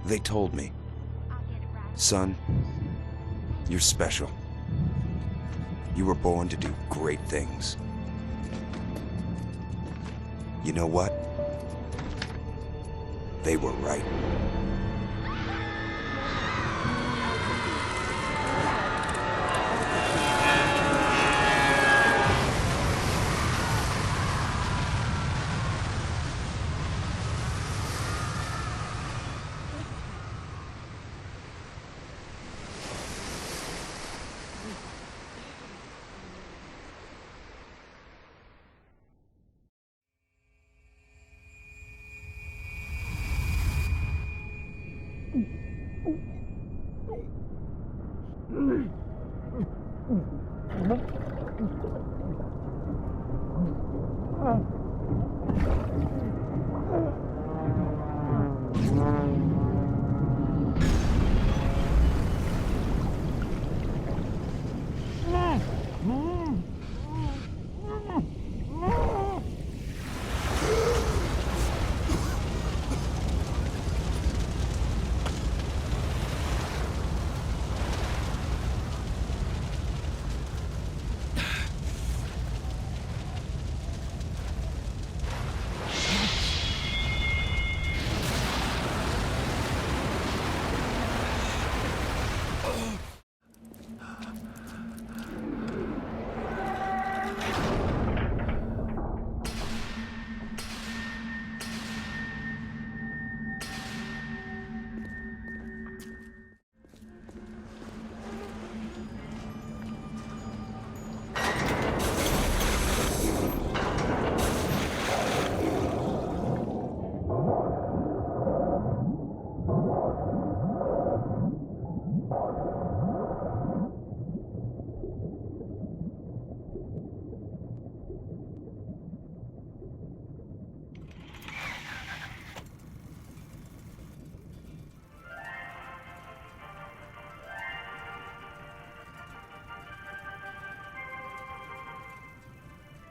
They told me, son, you're special. You were born to do great things. You know what? They were right.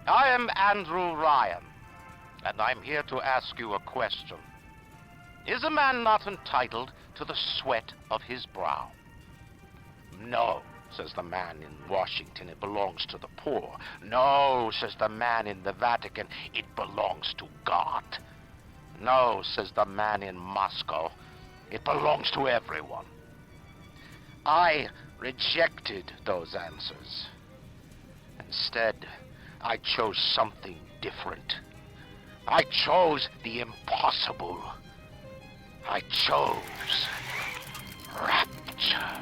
I am Andrew Ryan, and I'm here to ask you a question. Is a man not entitled to the sweat of his brow? No, says the man in Washington, it belongs to the poor. No, says the man in the Vatican, it belongs to God. No, says the man in Moscow, it belongs to everyone. I rejected those answers. Instead, I chose something different. I chose the impossible. I chose Rapture.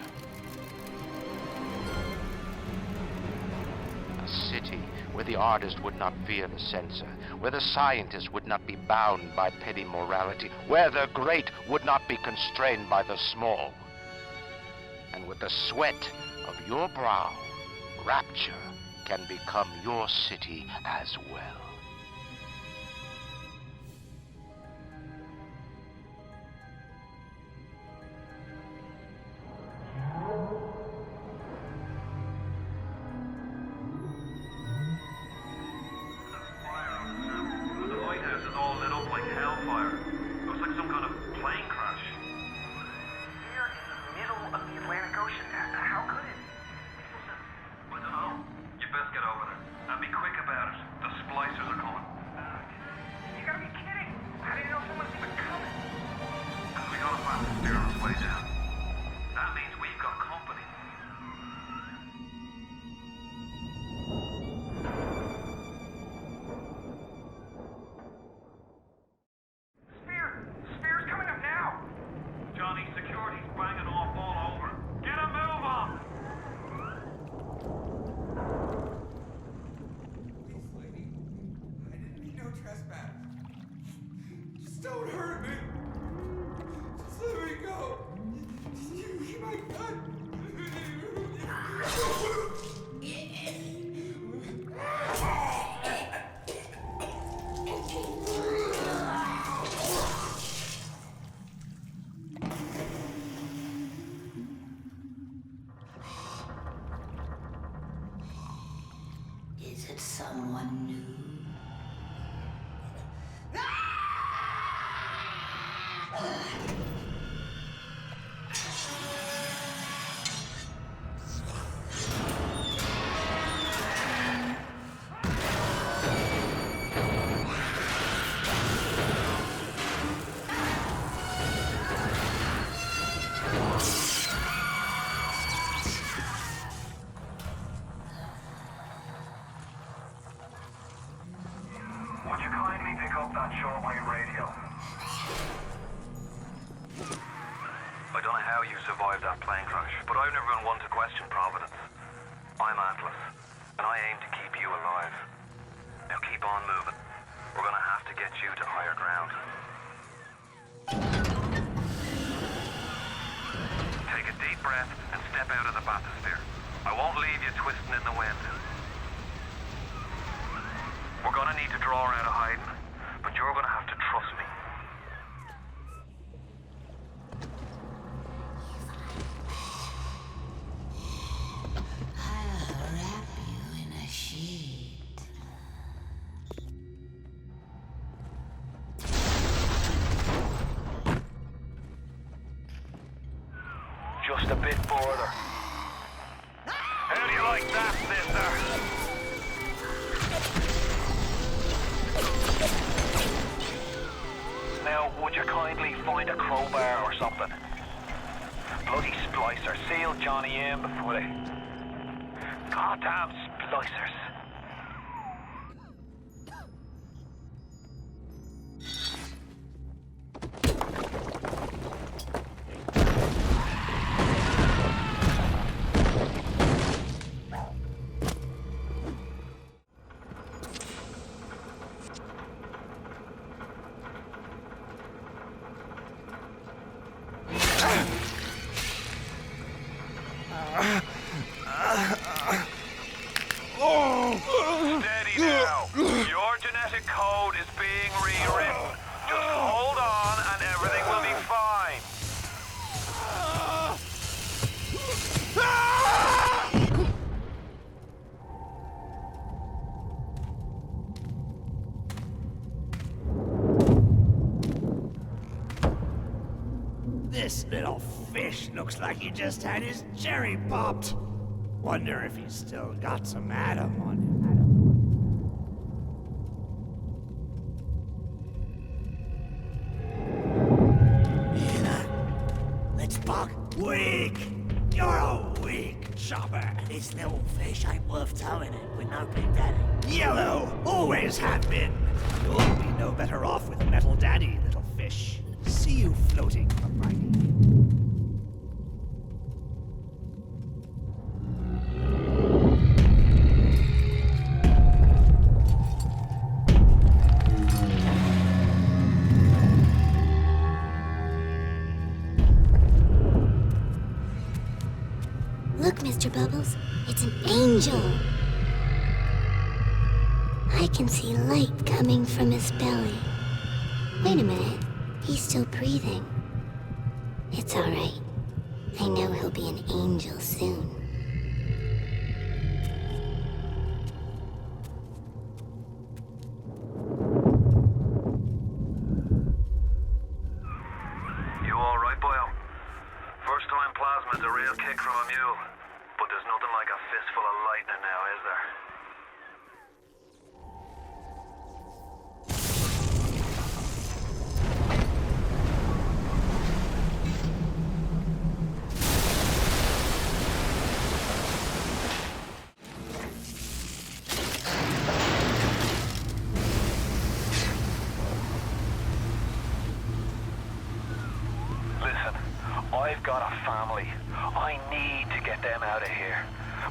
A city where the artist would not fear the censor, where the scientist would not be bound by petty morality, where the great would not be constrained by the small. And with the sweat of your brow, Rapture can become your city as well. The lighthouse is all lit up like hellfire. Looks like some kind of plane crash. We're in the middle of the Atlantic Ocean. How could it? I don't know. You best get over there. And be quick about it. The splicers are coming. You gotta be kidding. How do you know someone's even coming? Because we got a plan to steer us way down. That means we've got company. Spear's coming up now. Johnny, security's banging off all over. Get a move on! Please, lady. I didn't mean no trespass. Just don't hurt me. Just let me go. You be my gun. Is it someone new? that shortwave radio. I don't know how you survived that plane crash, but I've never been one to question Providence. I'm Atlas, and I aim to keep you alive. Now keep on moving. We're gonna have to get you to higher ground. Take a deep breath and step out of the bathysphere. I won't leave you twisting in the wind. We're gonna need to draw her out of hiding, but you're gonna have to trust me. I'll wrap you in a sheet. Just a bit further. How do you like that, sister? Now, would you kindly find a crowbar or something? Bloody splicer, seal Johnny in before they... Goddamn splicers. Steady now. Your genetic code is being rewritten. Just hold on and everything will be fine. This little fish looks like he just had his cherry popped. Wonder if he's still got some Adam on him. Let's buck. Weak! You're a weak chopper. This little fish ain't worth towing it with no big daddy. Yellow! Always have been. You'll be no better off with Metal Daddy, little fish. See you floating upright. Look, Mr. Bubbles, it's an angel. I can see light coming from his belly. Wait a minute, he's still breathing. It's all right. I know he'll be an angel soon. You alright, boyo? First time plasma's a real kick from a mule. But there's nothing like a fistful of lightning now, is there? Listen, I've got a family. I need to get them out of here.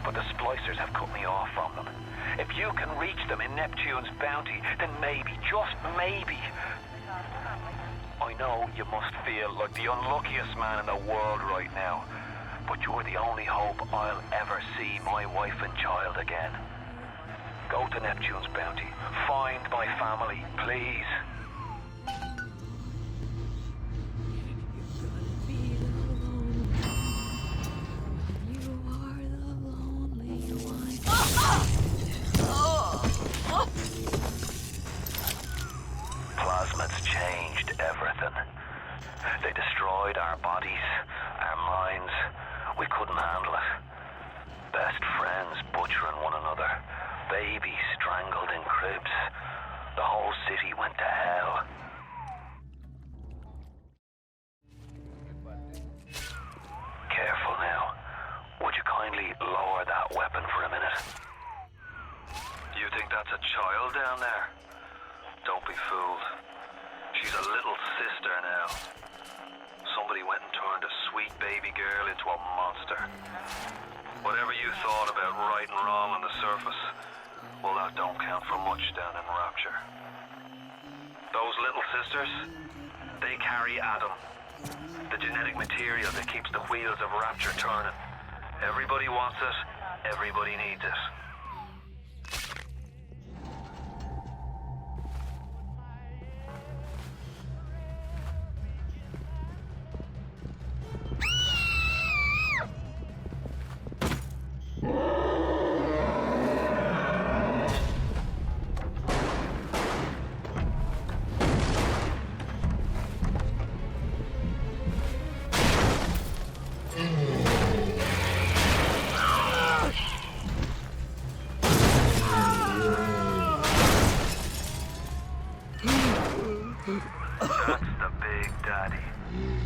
But the splicers have cut me off from them. If you can reach them in Neptune's bounty, then maybe, just maybe... I know you must feel like the unluckiest man in the world right now. But you're the only hope I'll ever see my wife and child again. Go to Neptune's bounty. Find my family, please. Plasmids changed everything. They destroyed our bodies, our minds. We couldn't handle it. Best friends butchering one another. Babies strangled in cribs. The whole city went to hell. Careful now. Would you kindly lower that weapon for a minute? You think that's a child down there? Don't be fooled. She's a little sister now. Somebody went and turned a sweet baby girl into a monster. Whatever you thought about right and wrong on the surface, well, that don't count for much down in Rapture. Those little sisters, they carry Adam, the genetic material that keeps the wheels of Rapture turning. Everybody wants it, everybody needs it. That's the big daddy.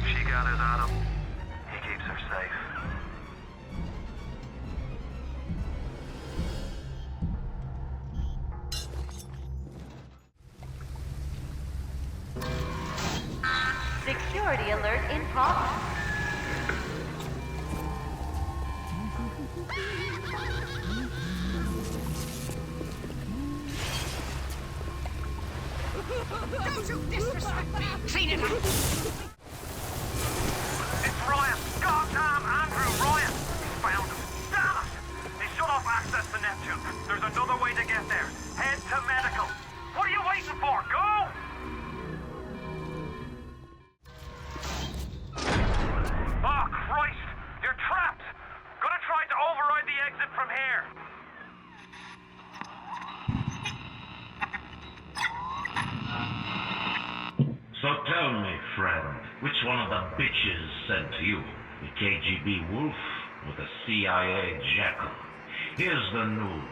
She gathers Adam, he keeps her safe. Security alert in progress. Don't you disrespect me! Clean it up! It's Ryan! Goddamn Andrew Ryan! He's found him! Damn it! He shut off access to Neptune. There's another way to get there. Head to medical. What are you waiting for? Go! Oh, Christ! You're trapped! Gonna try to override the exit from here. So tell me, friend, which one of the bitches sent you? The KGB wolf or the CIA jackal? Here's the news.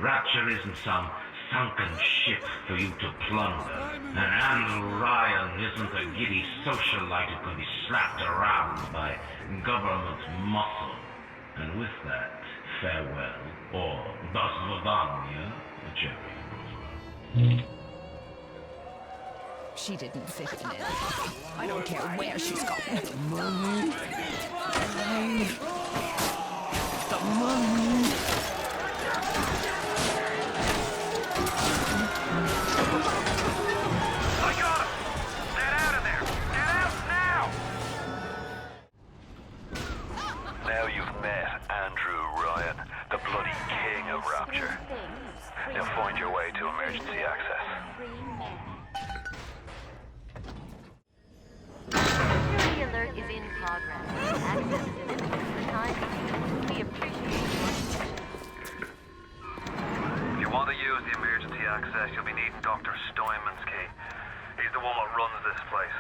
Rapture isn't some sunken ship for you to plunder. And Andrew Ryan isn't a giddy socialite who can be slapped around by government muscle. And with that, farewell, or до свидания, Jerry. She didn't fit in it. I don't care where she's gone. The money. The money. I got him! Get out of there! Get out now! Now you've met Andrew Ryan, the bloody king of Rapture. Now find your way to emergency access. Security alert is in progress. Access is limited for the time being. We appreciate your attention. If you want to use the emergency access, you'll be needing Dr. Steinman's key. He's the one that runs this place.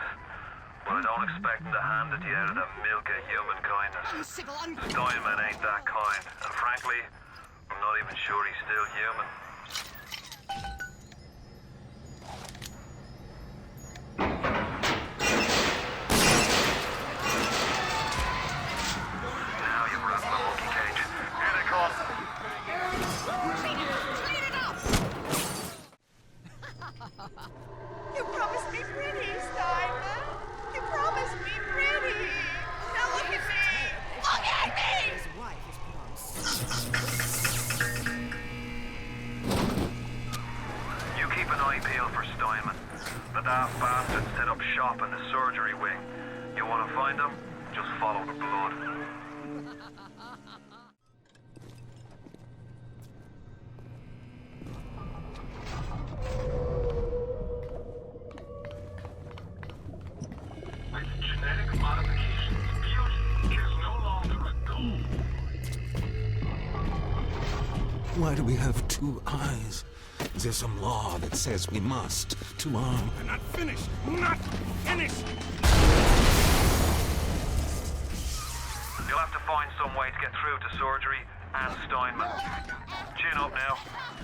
But I don't expect him to hand it to you out of the milk of human kindness. Steinman ain't that kind. And frankly, I'm not even sure he's still human. Now you've wrapped the monkey cage. Here they come. You promised me pretty, Steinman. You promised me pretty. Now look at me. Look at me! His wife is put on. You keep an eye peeled for Steinman. The daft bastard set up shop in the surgery wing. You want to find him? Just follow the blood. With genetic modifications, beauty is no longer a goal. Why do we have two eyes? Is there some law that says we must? Two arms. I'm not finished! Not finished! You'll have to find some way to get through to surgery and Steinman. Chin up now.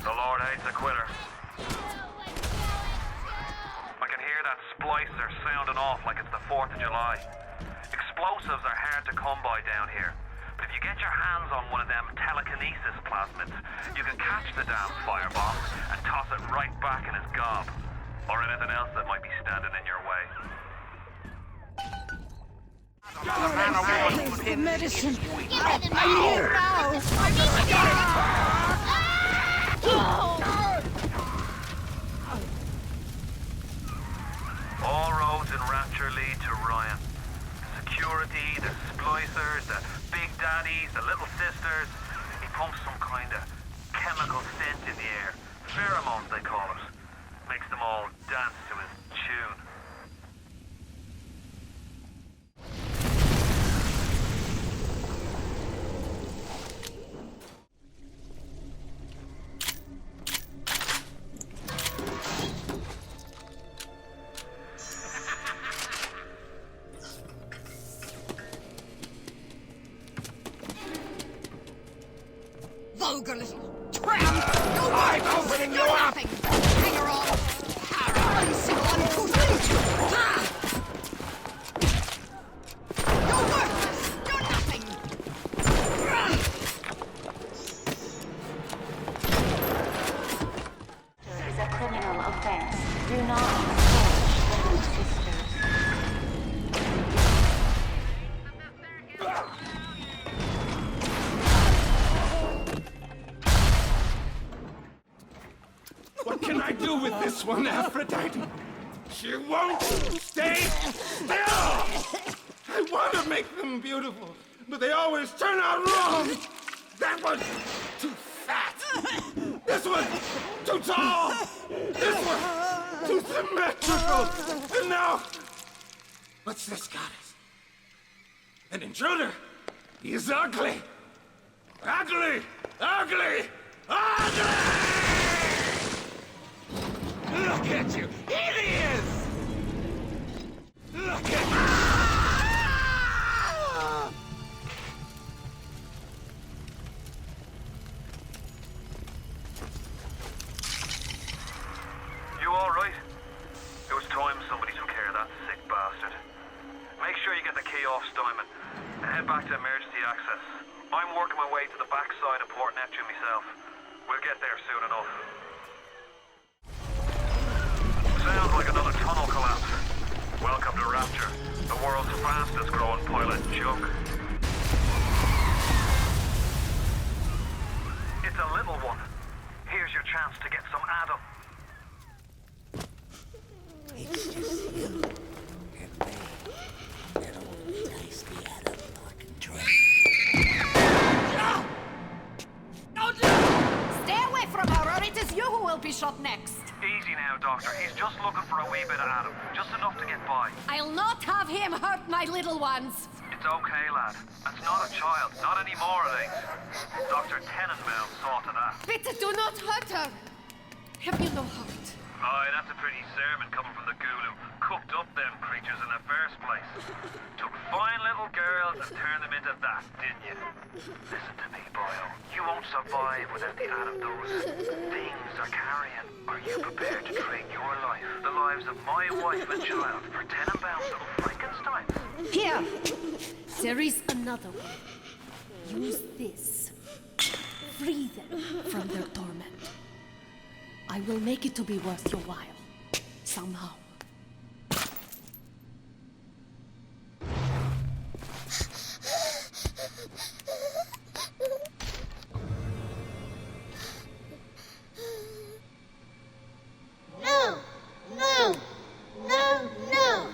The Lord hates a quitter. I can hear that splicer sounding off like it's the 4th of July. Explosives are hard to come by down here. But if you get your hands on one of them telekinesis plasmids, you can catch the damn firebomb and toss it right back in his gob. or anything else that might be standing in your way. The medicine. I need it now. All roads in Rapture lead to Ryan. The security, the splicers, the big daddies, the little sisters. He pumps some kind of chemical scent in the air. Pheromones, they call it. Makes them all dance to his tune. Vulgar little tramp! Go back! I'm opening you up! Nothing! Hang her on! Unsill, uncouth! Ah! You're worthless! You're nothing! Is a criminal offense. Do not approach little sisters. What can I do with this one, Aphrodite? She won't stay still! I want to make them beautiful, but they always turn out wrong! That was too fat! This was too tall! This was too symmetrical! And now... what's this goddess? An intruder! He's ugly! Ugly! Ugly! Ugly! Look at you! Here he is! Look at you! You all right? It was time somebody took care of that sick bastard. Make sure you get the key off Steinman and head back to emergency access. I'm working my way to the backside of Port Neptune myself. We'll get there soon enough. Sounds like another tunnel collapse. Welcome to Rapture, the world's fastest growing pilot joke. It's a little one. Here's your chance to get some Adam. It's just you and me. Little tasty Adam like a drink. Stay away from her, or it is you who will be shot next. Easy now, Doctor. He's just looking for a wee bit of Adam. Just enough to get by. I'll not have him hurt my little ones. It's okay, lad. That's not a child. Not anymore, it ain't. Dr. Tenenbaum saw to that. Bitte do not hurt her. Have you no heart? Aye, that's a pretty sermon coming from the ghoul who cooked up them creatures in the first place. Took fine little girls and turned them into that, didn't you? Listen to me, boyo. You won't survive without the Adam those things are carrying. Are you prepared to trade your life, the lives of my wife and child, for Tenenbaum's little Frankenstein? Here! There is another one. Use this. Free them from their torment. I will make it to be worth your while. Somehow. No! No! No! No!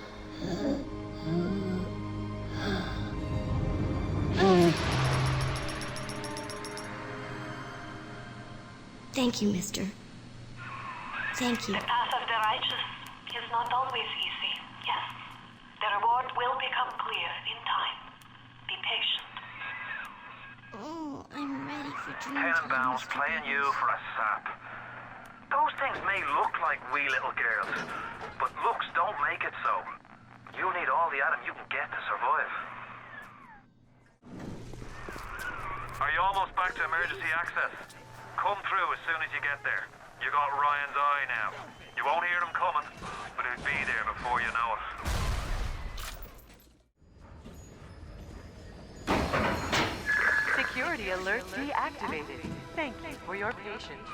Thank you, mister. Thank you. The path of the righteous is not always easy, yes. The reward will become clear in time. Be patient. Oh, I'm ready for dreams. Tenenbaum's playing you for a sap. Those things may look like wee little girls, but looks don't make it so. You need all the Adam you can get to survive. Are you almost back to emergency access? Come through as soon as you get there. You got Ryan's eye now. You won't hear him coming, but he'll be there before you know it. Security alert deactivated. Thank you for your patience.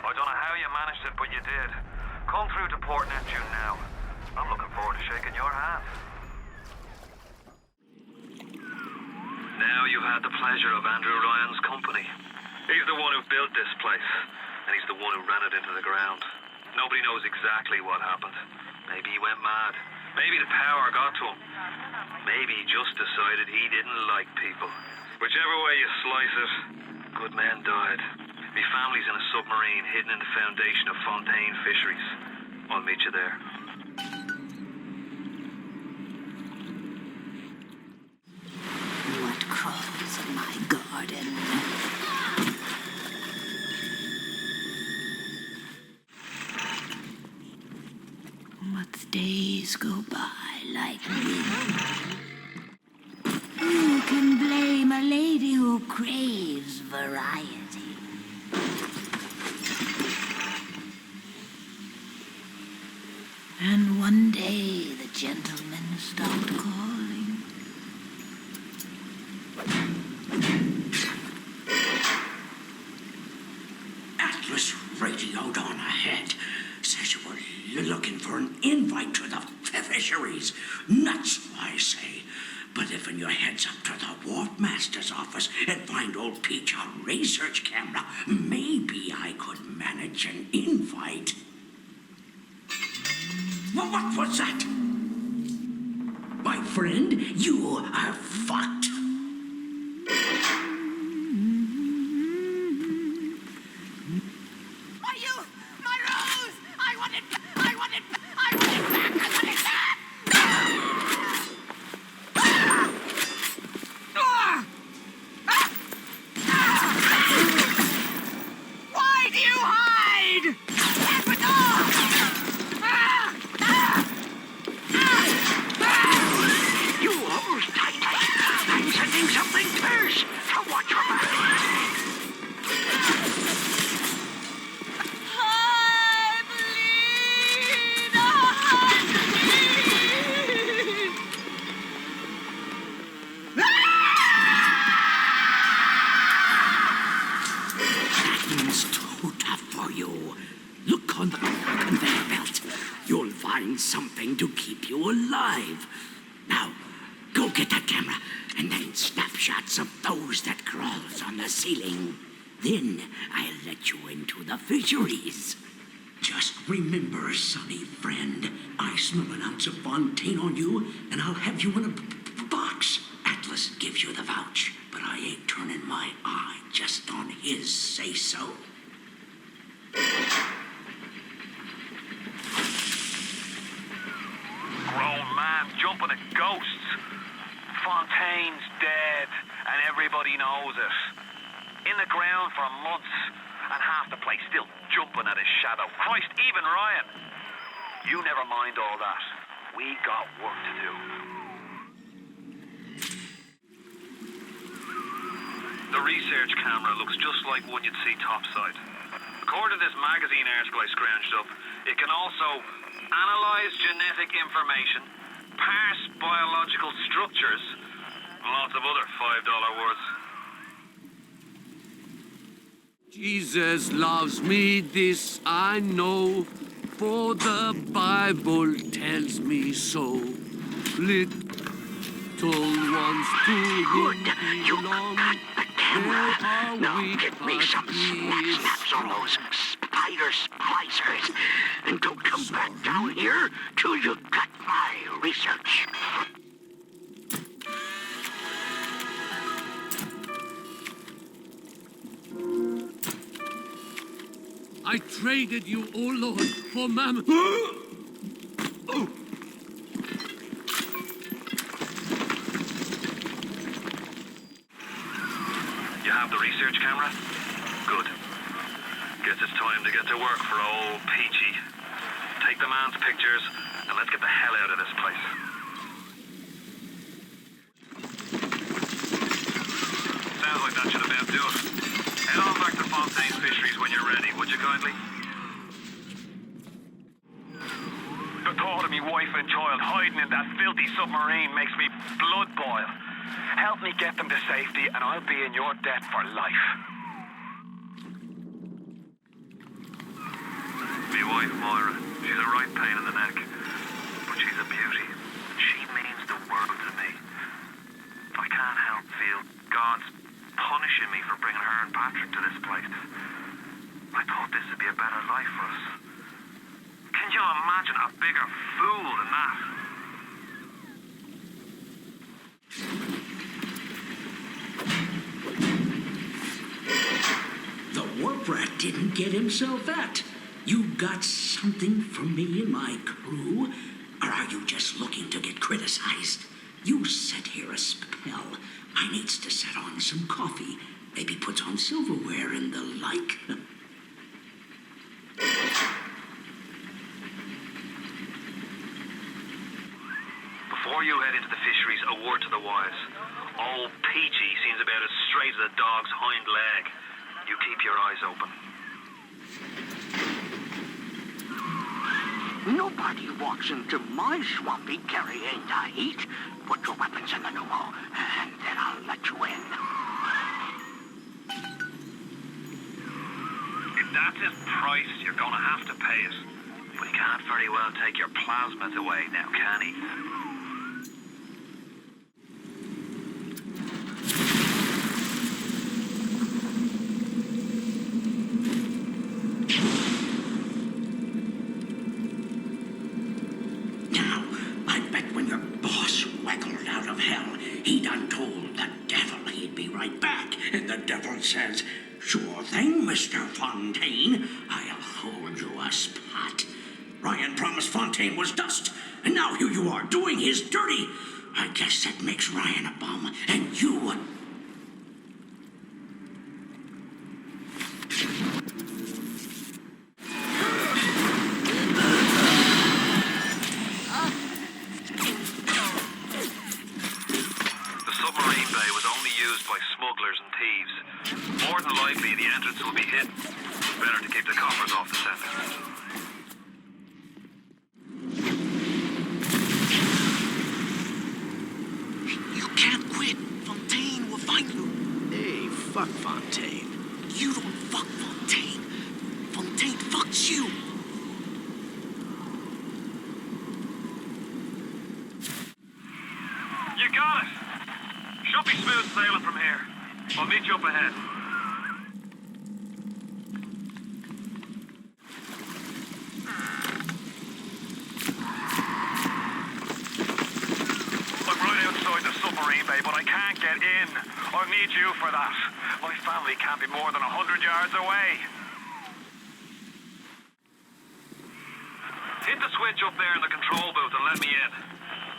I don't know how you managed it, but you did. Come through to Port Neptune now. I'm looking forward to shaking your hand. Now you've had the pleasure of Andrew Ryan's company. He's the one who built this place, and he's the one who ran it into the ground. Nobody knows exactly what happened. Maybe he went mad. Maybe the power got to him. Maybe he just decided he didn't like people. Whichever way you slice it, good men died. Me family's in a submarine hidden in the foundation of Fontaine Fisheries. I'll meet you there. What crawls in my garden? What days go by like wind? Who can blame a lady who craves variety? And one day the gentleman stopped calling. Atlas radioed on ahead. Says you were looking for an invite to the fisheries. Nuts, I say. But if when your head's up to the Warp Master's office and find old Peach a research camera, maybe I could manage an invite. Well, what was that? My friend, you are fucked. Something to keep you alive. Now, go get that camera, and then snapshots of those that crawls on the ceiling. Then I'll let you into the fisheries. Just remember, sonny friend, I smell an ounce of Fontaine on you, and I'll have you in a box. Atlas gives you the vouch, but I ain't turning my eye just on his say-so. Grown man jumping at ghosts. Fontaine's dead, and everybody knows it. In the ground for months, and half the place still jumping at his shadow. Christ, even Ryan. You never mind all that. We got work to do. The research camera looks just like one you'd see topside. According to this magazine article I scrounged up, it can also analyze genetic information, parse biological structures, and lots of other $5 words. Jesus loves me, this I know, for the Bible tells me so. Little ones to Good. You belong. got the camera. Now get me some snaps on those spider splicers. And don't come back down here till you got my research. I traded you, oh Lord, for mammon. You have the research camera? Good. Guess it's time to get to work for old Peachy. Take the man's pictures, and let's get the hell out of this place. Sounds like that should about do it. Head on back to Fontaine Fisheries when you're ready, would you kindly? The thought of me wife and child hiding in that filthy submarine makes me blood boil. Help me get them to safety, and I'll be in your debt for life. Me wife, Moira, pain in the neck. But she's a beauty. She means the world to me. I can't help feel God's punishing me for bringing her and Patrick to this place. I thought this would be a better life for us. Can you imagine a bigger fool than that? The warp rat didn't get himself at. You got something from me and my crew? Or are you just looking to get criticized? You set here a spell. I needs to set on some coffee. Maybe put on silverware and the like. Before you head into the fisheries, a word to the wise. Old Peachy seems about as straight as a dog's hind leg. You keep your eyes open. Nobody walks into my swampy carrying to eat. Put your weapons in the pneumo, and then I'll let you in. If that's his price, you're gonna have to pay it. But he can't very well take your plasmas away now, can he? He done told the devil he'd be right back, and the devil says, "Sure thing, Mr. Fontaine. I'll hold you a spot." Ryan promised Fontaine was dust, and now here you are doing his dirty. I guess that makes Ryan a bum, and you a... More than likely, the entrance will be hidden. Better to keep the coppers off the center. You can't quit. Fontaine will find you. Hey, fuck Fontaine. You don't fuck Fontaine. Fontaine fucks you. You got it. Should be smooth sailing from here. I'll meet you up ahead. I'm right outside the submarine bay, but I can't get in. I'll need you for that. My family can't be more than 100 yards away. Hit the switch up there in the control booth and let me in.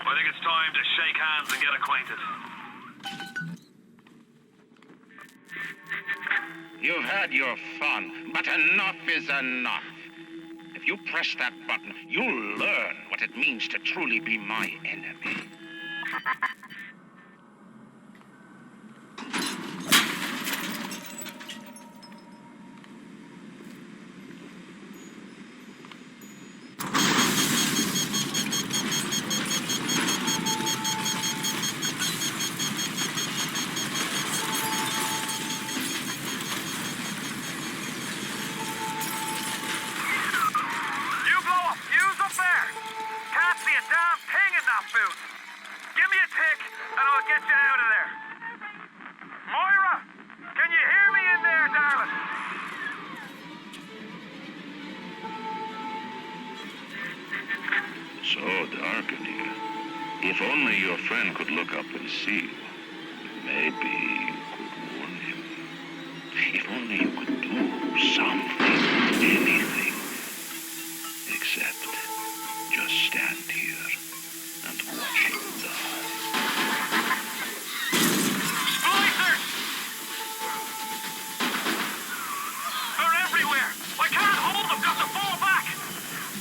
I think it's time to shake hands and get acquainted. You've had your fun, but enough is enough. If you press that button, you'll learn what it means to truly be my enemy. So dark in here. If only your friend could look up and see you. Maybe you could warn him. If only you could do something, anything. Except just stand here and watch him die. Splicers! They're everywhere! I can't hold them, got to fall back!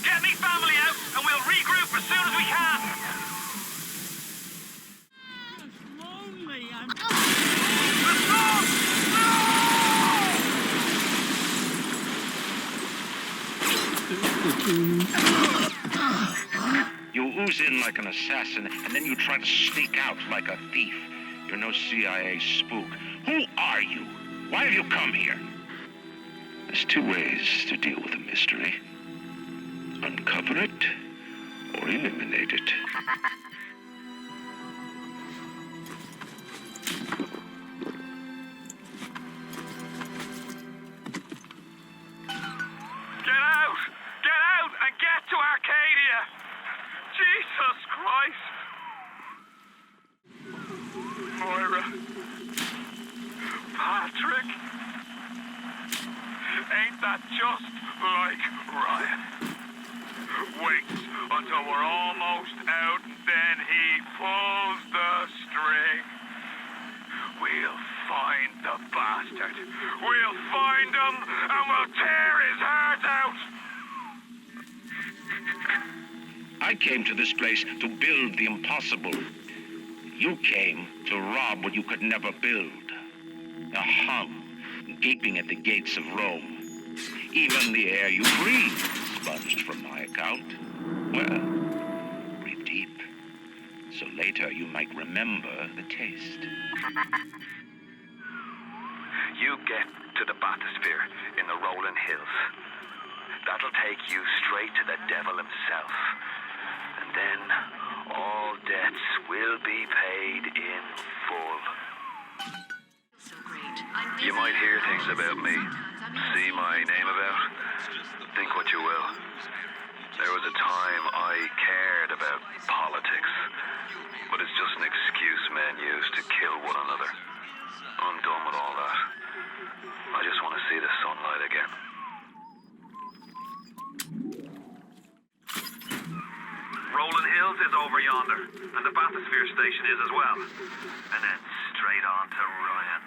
Get me family out, and we'll regroup as soon as we can! It's lonely, I'm... You ooze in like an assassin, and then you try to sneak out like a thief. You're no CIA spook. Who are you? Why have you come here? There's two ways to deal with a mystery. Uncover it or eliminate it. Get out! Get out and get to Arcadia! Jesus Christ! Moira. Patrick. Ain't that just like Ryan? Waits until we're almost out, then he pulls the string. We'll find the bastard. We'll find him and we'll tear his heart out. I came to this place to build the impossible. You came to rob what you could never build. A hum gaping at the gates of Rome. Even the air you breathe sponged from my account. Well, breathe deep, so later you might remember the taste. You get to the bathysphere in the rolling hills. That'll take you straight to the devil himself. And then all debts will be paid in full. You might hear things about me, see my name about, think what you will. There was a time I cared about politics, but it's just an excuse men use to kill one another. I'm done with all that. I just want to see the sunlight again. Rolling Hills is over yonder, and the bathysphere station is as well. And then straight on to Ryan.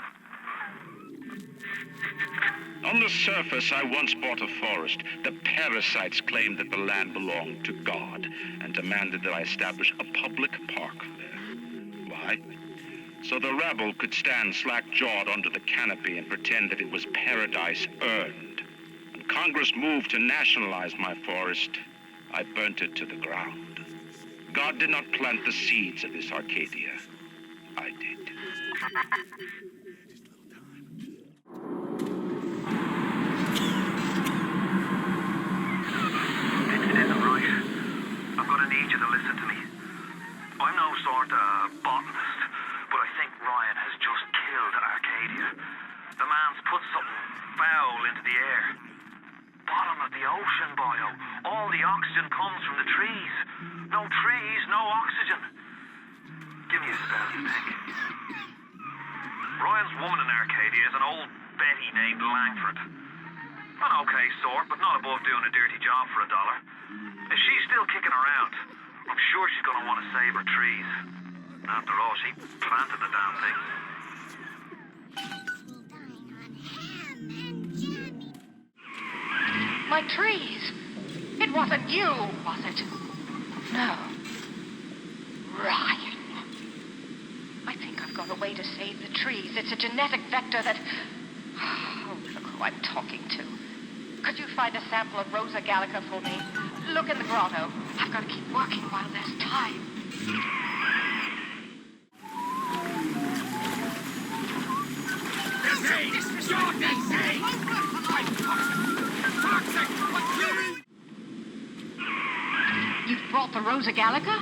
On the surface, I once bought a forest. The parasites claimed that the land belonged to God and demanded that I establish a public park there. Why? So the rabble could stand slack-jawed under the canopy and pretend that it was paradise earned. When Congress moved to nationalize my forest, I burnt it to the ground. God did not plant the seeds of this Arcadia. I did. I'm gonna need you to listen to me. I'm no sort of botanist, but I think Ryan has just killed Arcadia. The man's put something foul into the air. Bottom of the ocean, Bio. All the oxygen comes from the trees. No trees, no oxygen. Give me a spell to think. Ryan's woman in Arcadia is an old Betty named Langford. An okay sort, but not above doing a dirty job for $1. If she's still kicking around, I'm sure she's gonna want to save her trees. After all, she planted the damn thing. My trees! It wasn't you, was it? No. Ryan. I think I've got a way to save the trees. It's a genetic vector that... Oh, look who I'm talking to. Could you find a sample of Rosa Gallica for me? Look in the grotto. I've got to keep working while there's time. You've brought the Rosa Gallica?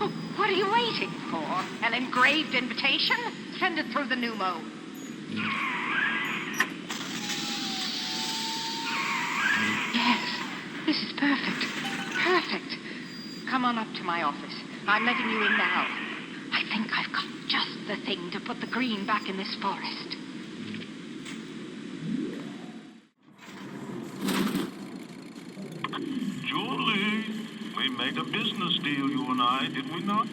Oh, what are you waiting for? An engraved invitation? Send it through the pneumo. Yes, this is perfect. Perfect. Come on up to my office. I'm letting you in now. I think I've got just the thing to put the green back in this forest. Julie, we made a business deal, you and I, did we not?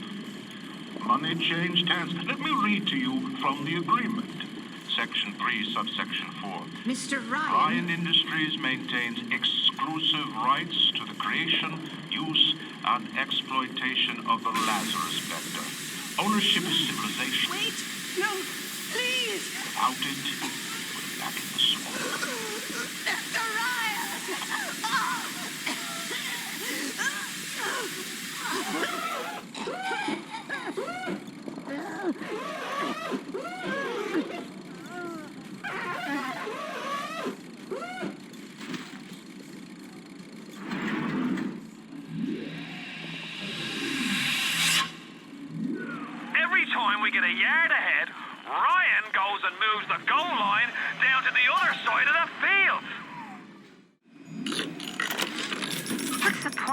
Money changed hands. Let me read to you from the agreement. Section 3, subsection 4. Mr. Ryan. Ryan Industries maintains exclusive rights to the creation, use, and exploitation of the Lazarus vector. Ownership is civilization. Wait! No, please! Without it, we're back in the swamp. Mr. Ryan!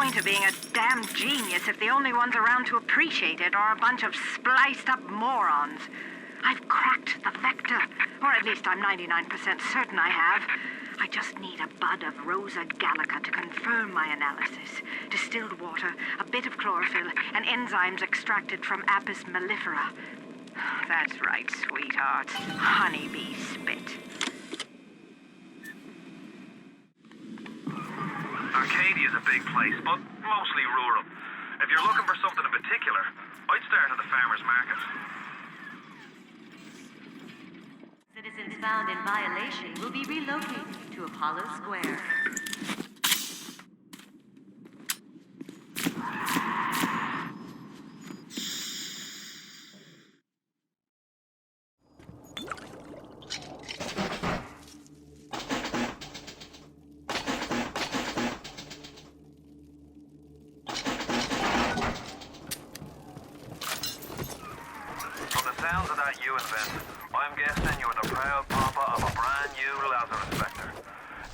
point of being a damn genius if the only ones around to appreciate it are a bunch of spliced-up morons? I've cracked the vector, or at least I'm 99% certain I have. I just need a bud of Rosa gallica to confirm my analysis. Distilled water, a bit of chlorophyll, and enzymes extracted from Apis mellifera. That's right, sweetheart. Honeybee spit. Arcadia is a big place, but mostly rural. If you're looking for something in particular, I'd start at the farmer's market. Citizens found in violation will be relocated to Apollo Square. From the sounds of that you invent, I'm guessing you're the proud papa of a brand new Lazarus vector.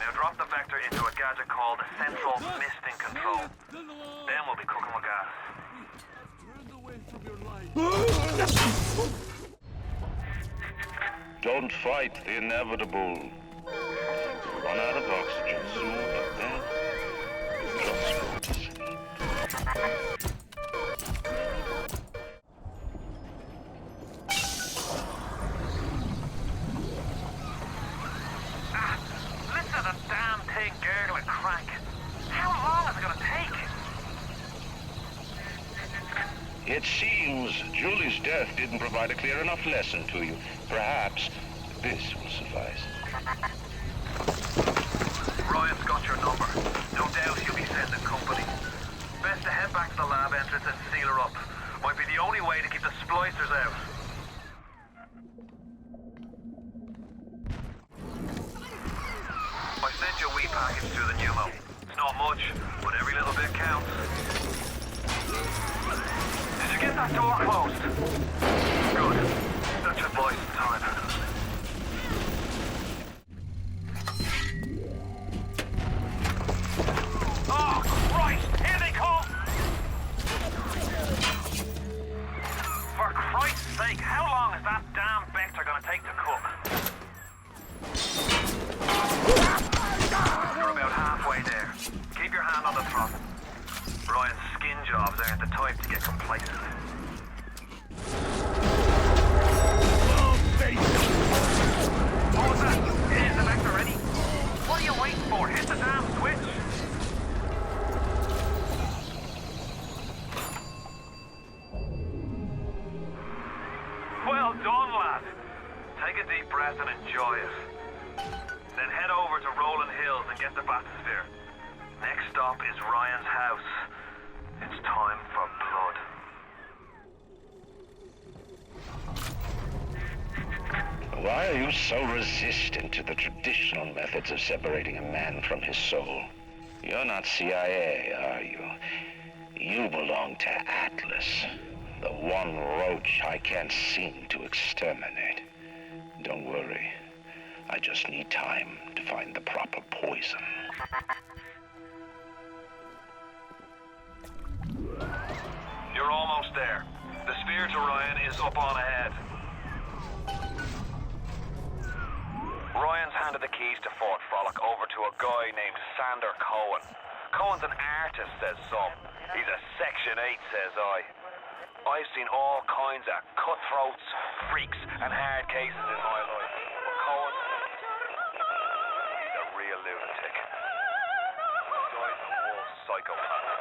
Now drop the vector into a gadget called the Central Misting Control. Then we'll be cooking with gas. Don't fight the inevitable. Run out of oxygen soon, and then just go to sleep. Listen to the damn thing gurgle and crank. How long is it gonna take? It seems Julie's death didn't provide a clear enough lesson to you. Perhaps this will suffice. Ryan's got your number. No doubt he'll be sending company. Best to head back to the lab entrance and seal her up. Might be the only way to keep the splicers out. I sent you a wee package through the pneumo. It's not much, but every little bit counts. Did you get that door closed? Good. That should buy some time. Oh, Christ! Here they come! For Christ's sake, how long is that damn vector gonna take to cook? You're about halfway there. Keep your hand on the throttle. Ryan's skin jobs aren't the type to get complacent. What was that? Is the vector ready? What are you waiting for? Hit the damn switch! Well done, lad. Take a deep breath and enjoy it. Then head over to Rolling Hills and get the bathysphere. Next stop is Ryan's house. It's time for blood. Why are you so resistant to the traditional methods of separating a man from his soul? You're not CIA, are you? You belong to Atlas, the one roach I can't seem to exterminate. Don't worry. I just need time to find the proper poison. You're almost there. The sphere to Ryan is up on ahead. Ryan's handed the keys to Fort Frolic over to a guy named Sander Cohen. Cohen's an artist, says some. He's a Section 8, says I. I've seen all kinds of cutthroats, freaks, and hard cases in my life. But Cohen, he's a real lunatic. The guy's a whole psychopath.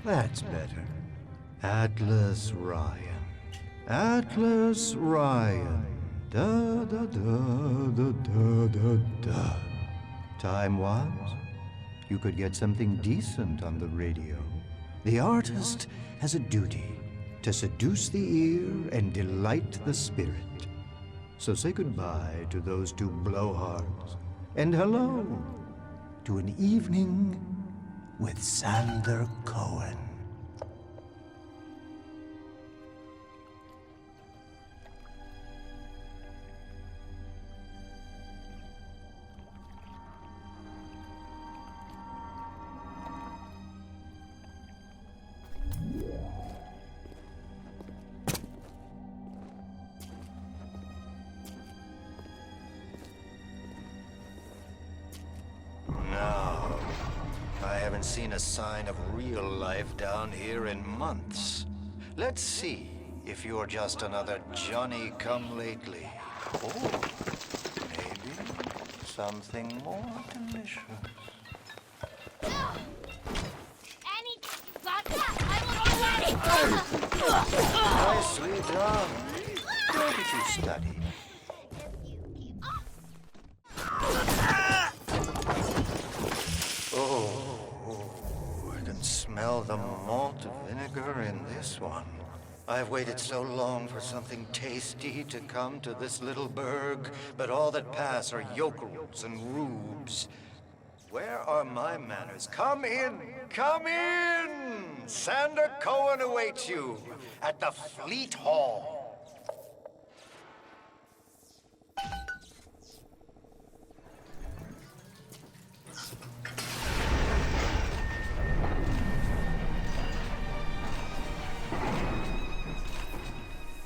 That's better. Atlas Ryan. Atlas Ryan. Da da da da da da da. Time-wise, you could get something decent on the radio. The artist has a duty to seduce the ear and delight the spirit. So say goodbye to those two blowhards, and hello to an evening with Sander Cohen. No, I haven't seen a sign of real life down here in months. Let's see if you're just another Johnny-come-lately. Or maybe something more delicious. Nicely done. Where did you study? Oh, I can smell the malt vinegar in this one. I've waited so long for something tasty to come to this little burg, but all that pass are yokels and rubes. Where are my manners? Come in! Come in! Sander Cohen awaits you at the Fleet Hall.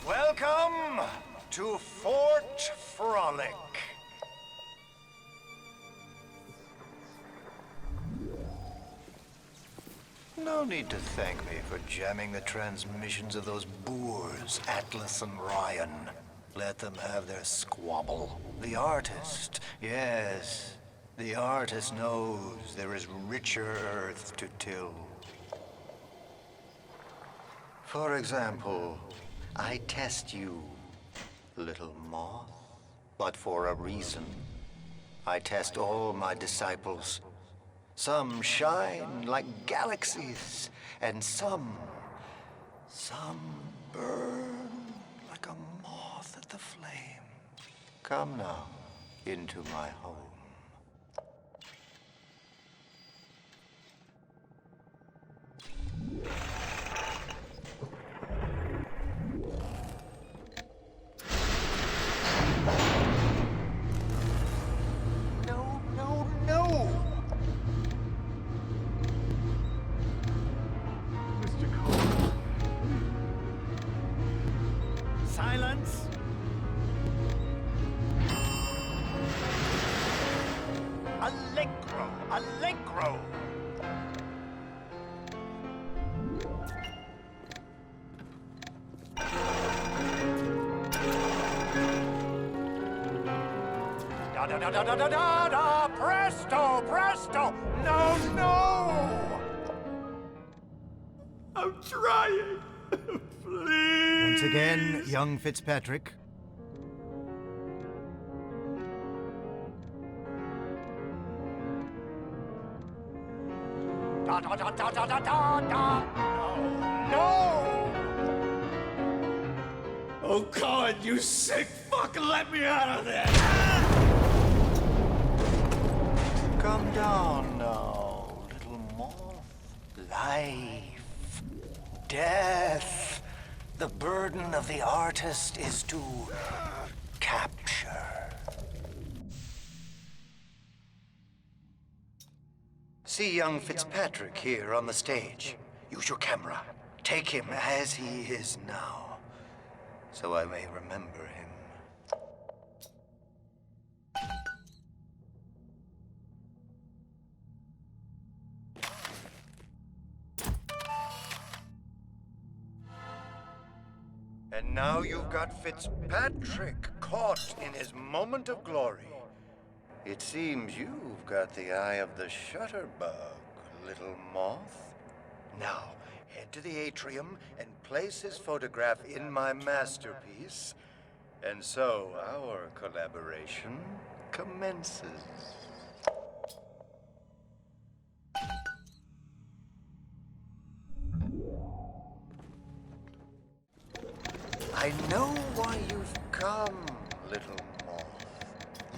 Welcome to Fort Frolic. No need to thank me for jamming the transmissions of those boors, Atlas and Ryan. Let them have their squabble. The artist, yes, the artist knows there is richer earth to till. For example, I test you, little moth, but for a reason. I test all my disciples. Some shine like galaxies, and some burn like a moth at the flame. Come now, into my home. No! Silence! Allegro! Allegro! Da-da-da-da-da-da-da! Presto! Presto! No! I'm trying. Please. Once again, young Fitzpatrick. Da-da-da-da-da-da-da! No! Oh, God, you sick fuck, let me out of there! Come down now, little moth. Life, death. The burden of the artist is to capture. See young Fitzpatrick here on the stage. Use your camera. Take him as he is now, so I may remember him. And now you've got Fitzpatrick caught in his moment of glory. It seems you've got the eye of the shutterbug, little moth. Now, head to the atrium and place his photograph in my masterpiece, And so our collaboration commences. I know why you've come, little moth.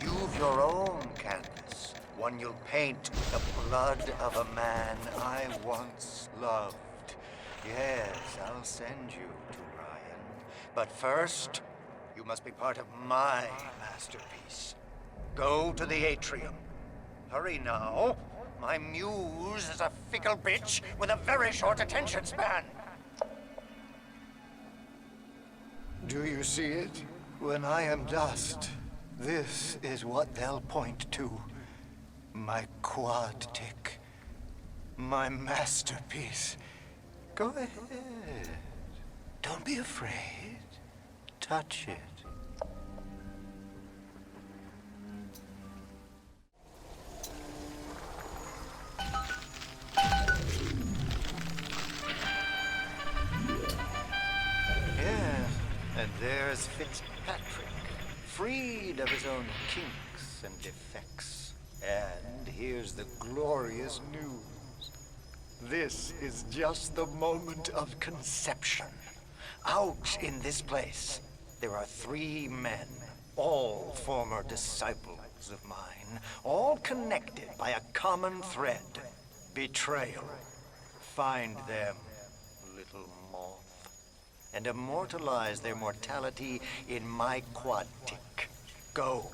You've your own canvas, one you'll paint with the blood of a man I once loved. Yes, I'll send you to Ryan. But first, you must be part of my masterpiece. Go to the atrium. Hurry now. My muse is a fickle bitch with a very short attention span. Do you see it? When I am dust, this is what they'll point to. My quad tick. My masterpiece. Go ahead. Don't be afraid. Touch it. And there's Fitzpatrick, freed of his own kinks and defects. And here's the glorious news. This is just the moment of conception. Out in this place, there are 3 men, all former disciples of mine, all connected by a common thread, betrayal. Find them, little moth, and immortalize their mortality in my quad tick. Go.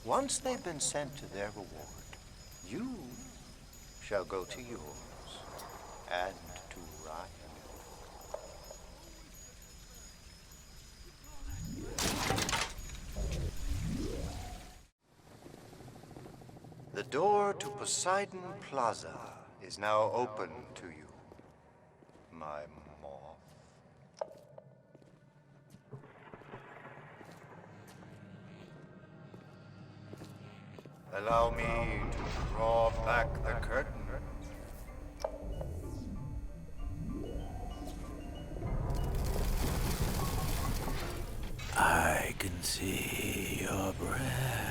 Once they've been sent to their reward, you shall go to yours, and to Ryan. The door to Poseidon Plaza is now open to you, my moth. Allow me to draw back the curtain. I can see your breath.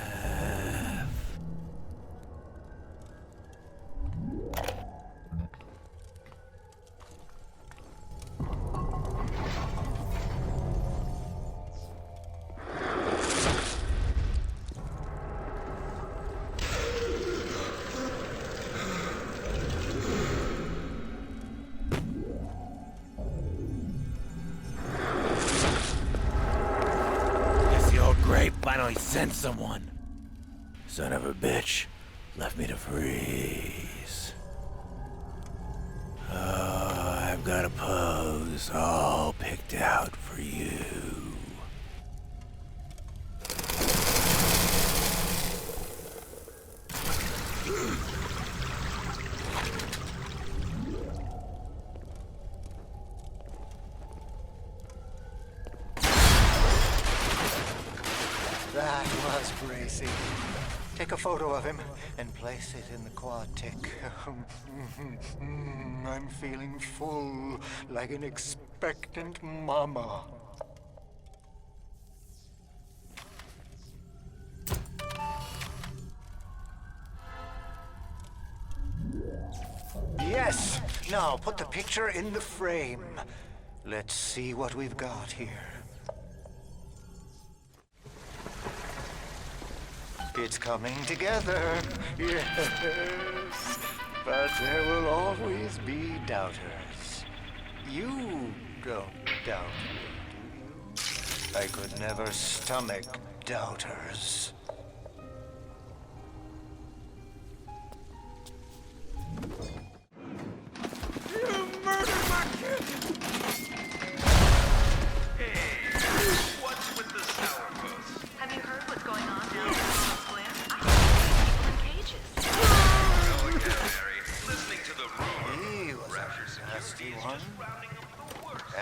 Finally sent someone. Son of a bitch left me to freeze. Oh, I've got a pose all picked out for you. That was bracing. Take a photo of him and place it in the quad tick. I'm feeling full, like an expectant mama. Yes! Now put the picture in the frame. Let's see what we've got here. It's coming together, yes. But there will always be doubters. You don't doubt me, do you? I could never stomach doubters. You murdered my kid! Hey, what's with the sourpuss? Have you heard what's going on down in the square? People in cages. Go again, Harry. Listening to the rumor. He was a nasty one.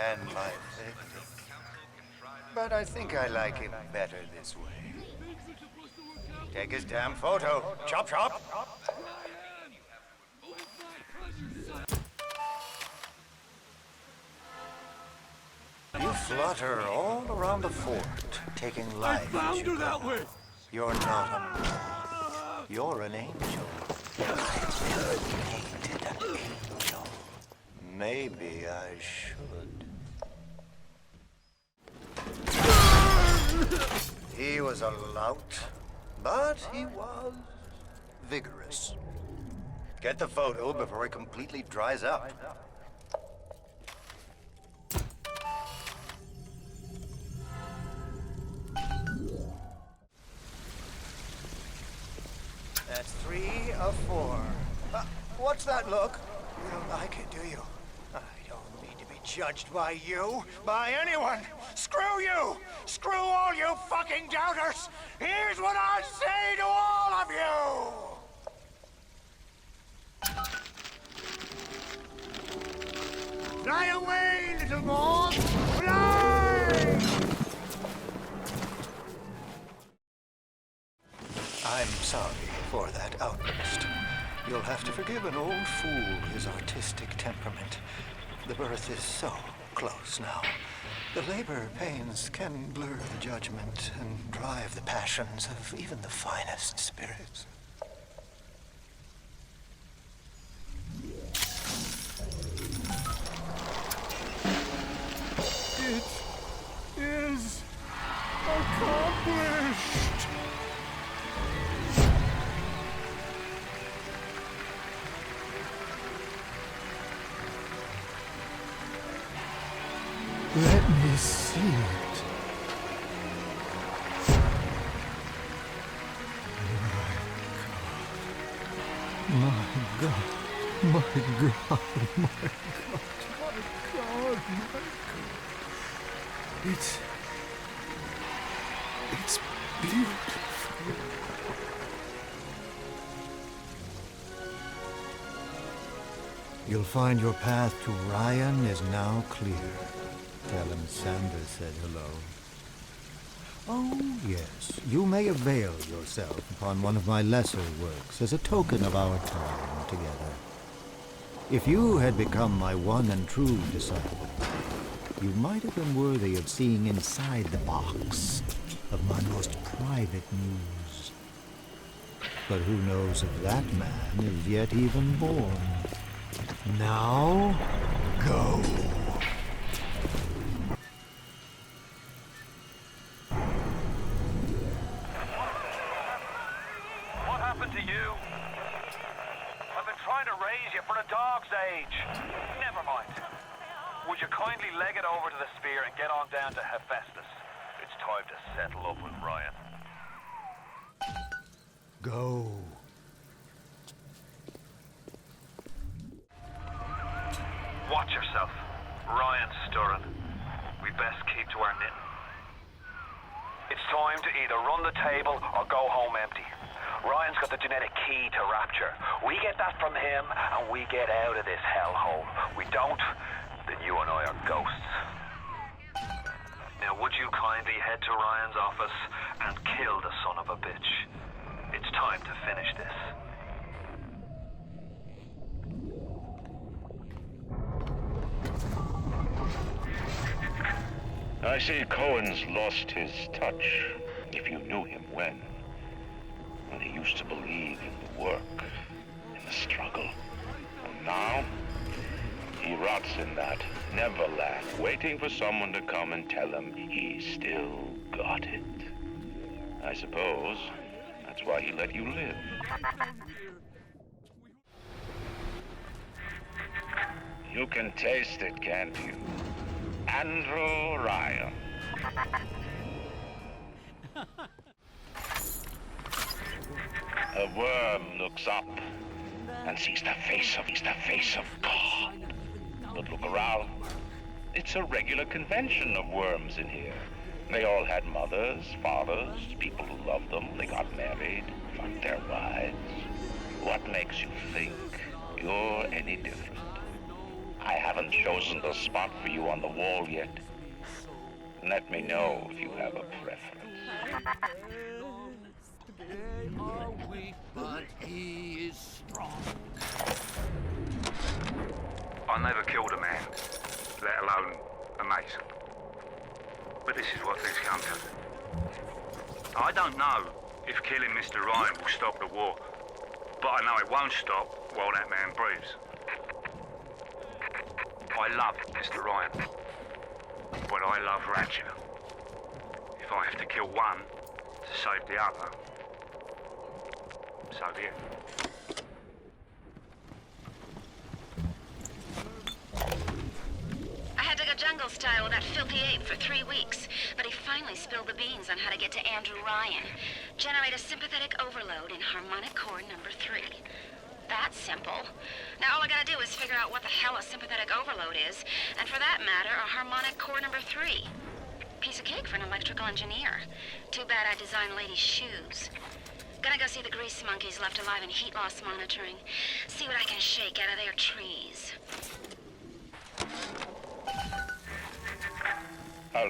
And my favorite. But I think I like him better this way. Take his damn photo. Chop, chop. You flutter all around the fort, taking life. I found her that way. You're not a man. You're an angel. I've never painted an angel. Maybe I should. He was a lout, but he was vigorous. Get the photo before it completely dries up. That's 3 of 4. What's that look? You don't like it, do you? I don't need to be judged by you, by anyone. Screw you! Screw all you fucking doubters! Here's what I say to all of you! Fly away, little moth! Fly! I'm sorry for that outburst. You'll have to forgive an old fool his artistic temperament. The birth is so close now. The labor pains can blur the judgment and drive the passions of even the finest spirits. It is accomplished! Let me see it. My God. My God. My God. It's beautiful. You'll find your path to Ryan is now clear. Tell him Sanders said hello. Oh, yes, you may avail yourself upon one of my lesser works as a token of our time together. If you had become my one and true disciple, you might have been worthy of seeing inside the box of my most private news. But who knows if that man is yet even born. Now, go. Never mind. Would you kindly leg it over to the spear and get on down to Hephaestus? It's time to settle up with Ryan. Go. Watch yourself. Ryan's stirring. We best keep to our knitting. It's time to either run the table or go home empty. Ryan's got the genetic key to Rapture. We get that from him, and we get out of this hellhole. We don't, then you and I are ghosts. Now, would you kindly head to Ryan's office and kill the son of a bitch? It's time to finish this. I see Cohen's lost his touch, if you knew him when he used to believe in the work, in the struggle. And now, he rots in that neverland, waiting for someone to come and tell him he still got it. I suppose that's why he let you live. You can taste it, can't you? Andrew Ryan. A worm looks up and sees the face of God. But look around. It's a regular convention of worms in here. They all had mothers, fathers, people who loved them. They got married, fucked their wives. What makes you think you're any different? I haven't chosen the spot for you on the wall yet. Let me know if you have a preference. They are weak, but he is strong. I never killed a man, let alone a mason. but this is what things come to. I don't know if killing Mr. Ryan will stop the war, but I know it won't stop while that man breathes. I love Mr. Ryan, but I love Rapture. If I have to kill one to save the other, so be it. I had to go jungle style with that filthy ape for 3 weeks, but he finally spilled the beans on how to get to Andrew Ryan. Generate a sympathetic overload in harmonic chord number 3. That's simple. Now all I gotta do is figure out what the hell a sympathetic overload is, and for that matter, a harmonic chord number 3. Piece of cake for an electrical engineer. Too bad I designed ladies' shoes. Gonna go see the grease monkeys left alive in heat loss monitoring. See what I can shake out of their trees.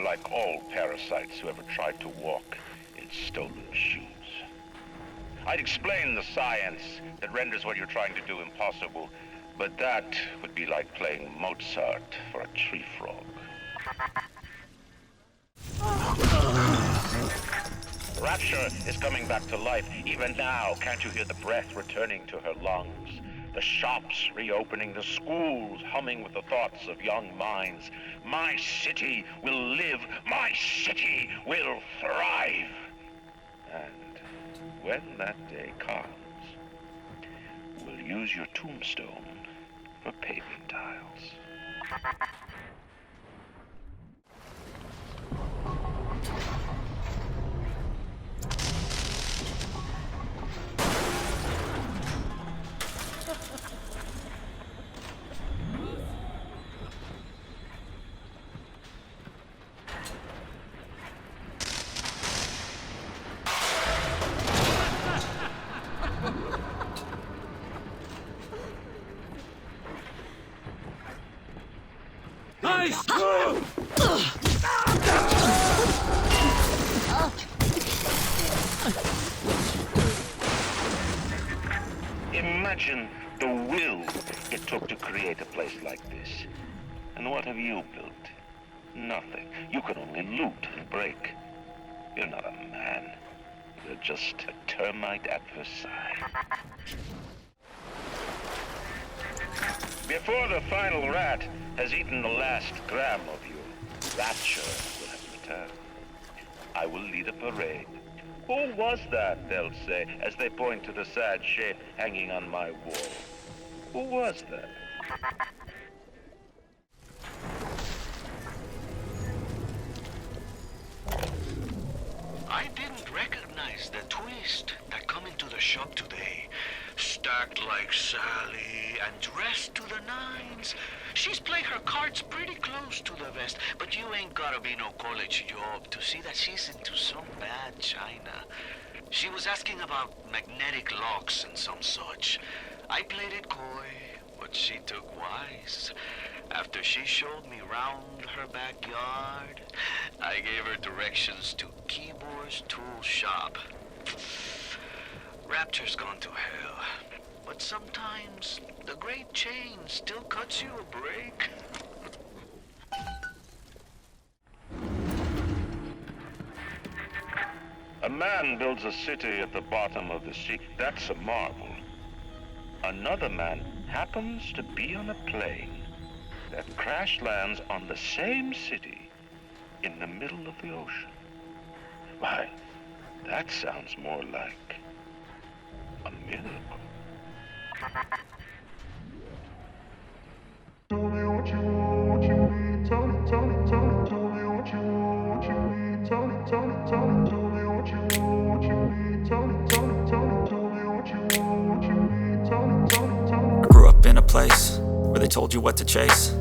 Like all parasites who ever tried to walk in stolen shoes. I'd explain the science that renders what you're trying to do impossible, but that would be like playing Mozart for a tree frog. Rapture is coming back to life. Even now, can't you hear the breath returning to her lungs? The shops reopening, the schools humming with the thoughts of young minds. My city will live. My city will thrive. And when that day comes, we'll use your tombstone for paving tiles. Nice! Imagine the will it took to create a place like this. And what have you built? Nothing. You can only loot and break. You're not a man. You're just a termite at Versailles. Before the final rat has eaten the last gram of you, Rapture will have returned. I will lead a parade. Who was that, they'll say, as they point to the sad shape hanging on my wall. Who was that? I didn't recognize the twist that come into the shop today. Stacked like Sally and dressed to the nines. She's played her cards pretty close to the vest, but you ain't gotta be no college job to see that she's into some bad china. She was asking about magnetic locks and some such. I played it coy, but she took wise. After she showed me round her backyard, I gave her directions to Keyboard's tool shop. Rapture's gone to hell, but sometimes the great chain still cuts you a break. A man builds a city at the bottom of the sea. That's a marvel. Another man happens to be on a plane that crash lands on the same city in the middle of the ocean. Why, that sounds more like a miracle. Tell me what you want, what you need. Tell me, tell me, tell me. Tell me what you want, what you need. Tell me, tell me, tell me. Tell me what you want, what you need. Tell me, tell me, tell me. Tell me what you want, what you need. Tell me, tell me, tell me. I grew up in a place where they told you what to chase.